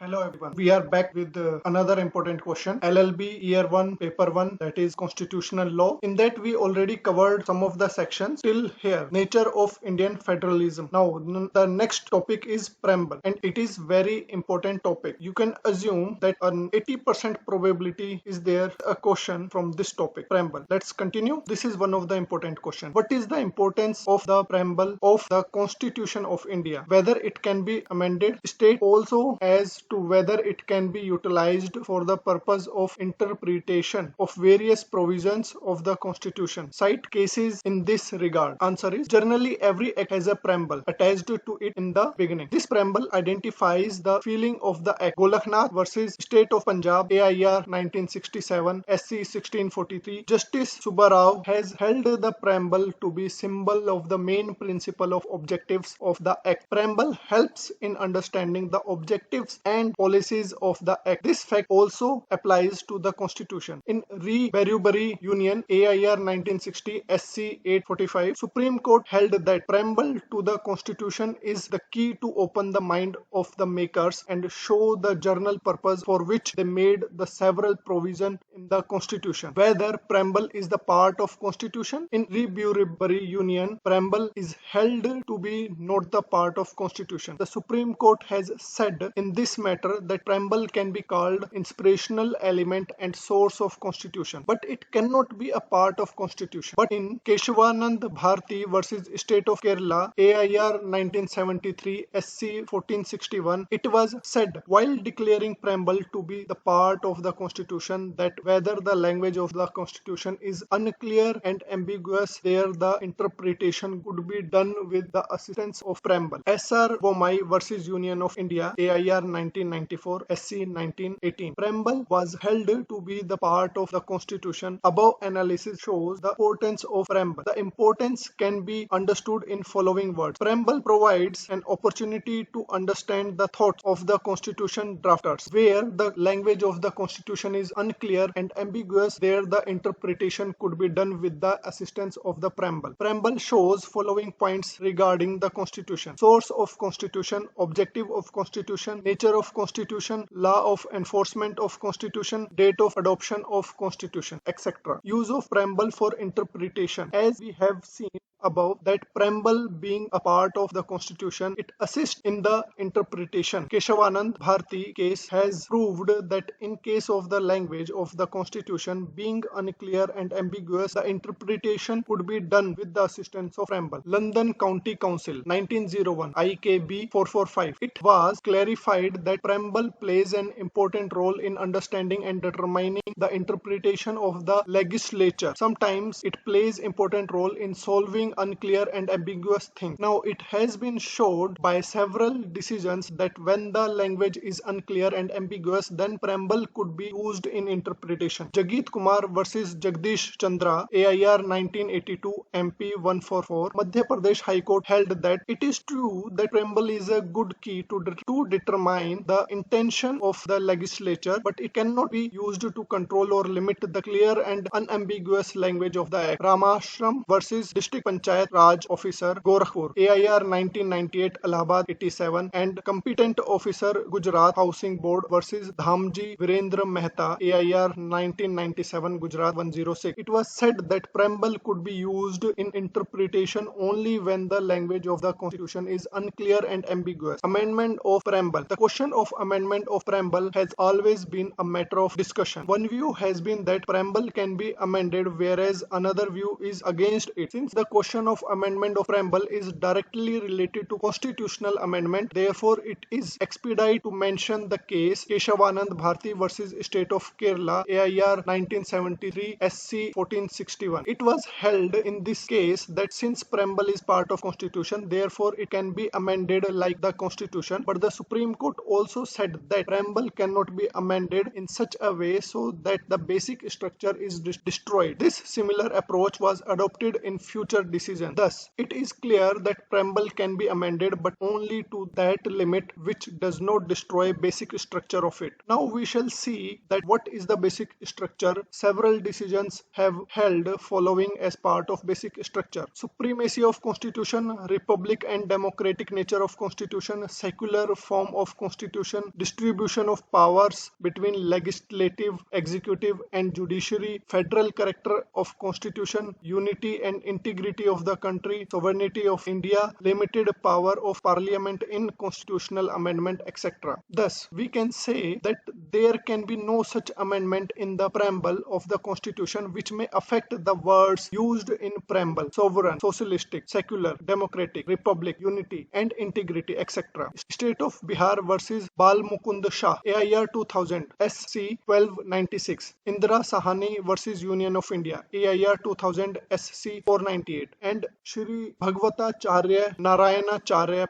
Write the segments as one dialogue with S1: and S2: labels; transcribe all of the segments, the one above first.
S1: Hello everyone. We are back with another important question. LLB Year 1 Paper 1, that is Constitutional Law. In that we already covered some of the sections till here. Nature of Indian Federalism. Now the next topic is Preamble, and it is very important topic. You can assume that an 80% probability is there a question from this topic, Preamble. Let's continue. This is one of the important questions. What is the importance of the Preamble of the Constitution of India? Whether it can be amended. State also as to whether it can be utilized for the purpose of interpretation of various provisions of the Constitution. Cite cases in this regard. Answer is generally every act has a preamble attached to it in the beginning. This preamble identifies the feeling of the act. Golaknath versus State of Punjab, AIR 1967, SC 1643. Justice Subbarao has held the preamble to be symbol of the main principle of objectives of the act. Preamble helps in understanding the objectives and policies of the act. This fact also applies to the Constitution. In Re Berubari Union, AIR 1960, SC 845, Supreme Court held that preamble to the Constitution is the key to open the mind of the makers and show the general purpose for which they made the several provisions in the Constitution. Whether preamble is the part of Constitution, in Re Berubari Union, preamble is held to be not the part of Constitution. The Supreme Court has said in this matter that preamble can be called inspirational element and source of Constitution, but it cannot be a part of Constitution. But in Keshavanand Bharti versus State of Kerala, AIR 1973, SC 1461, it was said while declaring preamble to be the part of the Constitution that whether the language of the Constitution is unclear and ambiguous, there the interpretation could be done with the assistance of preamble. SR Bomai versus Union of India, AIR 1994, SC 1918. Preamble was held to be the part of the Constitution. Above analysis shows the importance of preamble. The importance can be understood in following words. Preamble provides an opportunity to understand the thoughts of the Constitution drafters. Where the language of the Constitution is unclear and ambiguous, there the interpretation could be done with the assistance of the preamble. Preamble shows following points regarding the Constitution: source of Constitution, objective of Constitution, nature of Constitution, law of enforcement of Constitution, date of adoption of Constitution, etc. Use of preamble for interpretation. As we have seen above, that preamble being a part of the Constitution, it assists in the interpretation. Keshavanand Bharti case has proved that in case of the language of the Constitution being unclear and ambiguous, the interpretation would be done with the assistance of preamble. London County Council 1901, IKB 445. It was clarified that preamble plays an important role in understanding and determining the interpretation of the legislature. Sometimes it plays important role in solving unclear and ambiguous things. Now it has been showed by several decisions that when the language is unclear and ambiguous, then preamble could be used in interpretation. Jagit Kumar versus Jagdish Chandra, AIR 1982, MP 144. Madhya Pradesh High Court held that it is true that preamble is a good key to determine the intention of the legislature, but it cannot be used to control or limit the clear and unambiguous language of the act. Ramashram versus District Panchayat Raj Officer, Gorakhpur, AIR 1998, Allahabad 87, and Competent Officer, Gujarat Housing Board versus Dhamji Virendra Mehta, AIR 1997, Gujarat 106. It was said that preamble could be used in interpretation only when the language of the Constitution is unclear and ambiguous. Amendment of preamble. The question of amendment of preamble has always been a matter of discussion. One view has been that preamble can be amended, whereas another view is against it. Since the question of amendment of preamble is directly related to constitutional amendment, therefore it is expedite to mention the case Keshavanand Bharti versus State of Kerala, AIR 1973, SC 1461. It was held in this case that since preamble is part of Constitution, therefore it can be amended like the Constitution, but the Supreme Court also said that preamble cannot be amended in such a way so that the basic structure is destroyed. This similar approach was adopted in future decisions decision. Thus, it is clear that preamble can be amended, but only to that limit which does not destroy basic structure of it. Now we shall see that what is the basic structure. Several decisions have held following as part of basic structure: supremacy of constitution, republic and democratic nature of constitution, secular form of constitution, distribution of powers between legislative, executive and judiciary, federal character of constitution, unity and integrity of the country, sovereignty of India, limited power of parliament in constitutional amendment, etc. Thus, we can say that there can be no such amendment in the preamble of the constitution which may affect the words used in preamble: sovereign, socialistic, secular, democratic, republic, unity and integrity, etc. State of Bihar versus Bal Mukund Shah, AIR 2000, SC 1296. Indira Sahani versus Union of India, AIR 2000, SC 498. And Shri Bhagwatacharya Narayana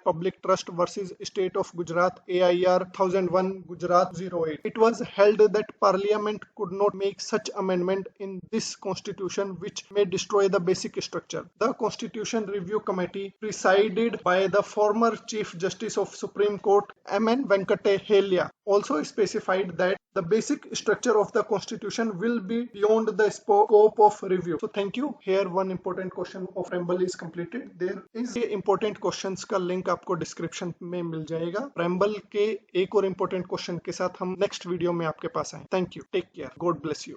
S1: Public Trust versus State of Gujarat, AIR 1001, Gujarat 08. It was held that Parliament could not make such amendment in this constitution which may destroy the basic structure. The Constitution Review Committee, presided by the former Chief Justice of Supreme Court, M.N. Venkateshela, also specified that the basic structure of the constitution will be beyond the scope of review. So thank you. Here one important question of preamble is completed. There is important questions का link आपको description में मिल जाएगा. preamble के एक और important question के साथ हम नेक्स्ट वीडियो में आपके पास आए. Thank you. Take care. God bless you.